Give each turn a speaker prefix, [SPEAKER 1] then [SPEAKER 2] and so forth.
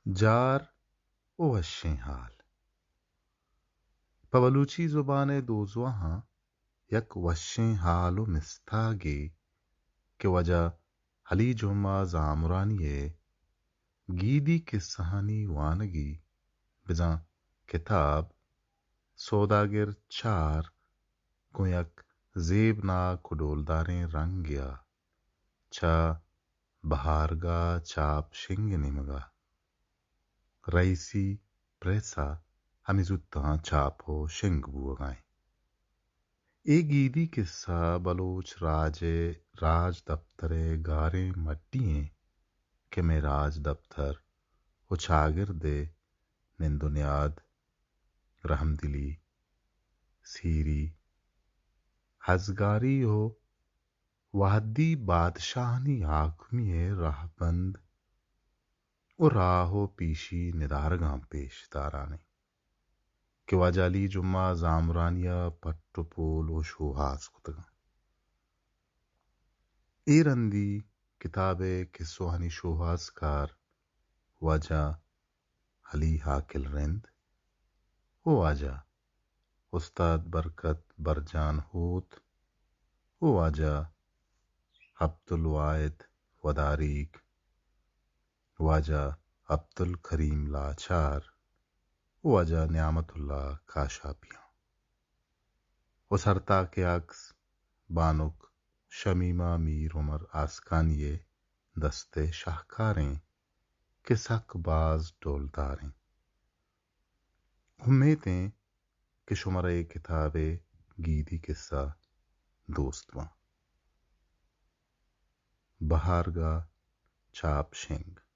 [SPEAKER 1] جار و وشیں حال پولوچی زبان دوزواہاں یک وشیں حال و مستاگی کہ وجہ حلی جمعہ زامرانیے گیدی قصہانی وانگی بزاں کتاب سوداگر چار کو یک زیب ناک و ڈولداریں رنگ گیا چا بہارگا چاپ شنگ نمگا رئیسی پریسا ہمی زدتاں چاپ ہو شنگ بوگائیں اے گیدی قصہ بلوچ راج دفترے گاریں مٹییں کہ میں راج دفتر و چاگردے نندنیاد رحمدلی سیری ہزگاری ہو وحدی بادشاہنی حاکمی راہ بند و راہ و پیشی ندارگاں پیش دارانے کہ واجالی جمعہ زامرانیہ پٹ و پول و شوہاز کتگاں اے رندی کتاب قصوہنی شوہاز کار واجہ حلی حاکل رند و واجہ استاد برکت برجان ہوت و واجہ عبدالواحد وداریک واجہ عبدالکریم لاچار واجہ نعمت اللہ کاشاپیاں و سرتا کے عکس بانک شمیمہ میر عمر آسکانیے دستے شاہکاریں کہ سک باز ڈولداریں امیدیں کہ شمرے کتاب گیدی قصہ دوستواں بہارگاہ چاپ شنگ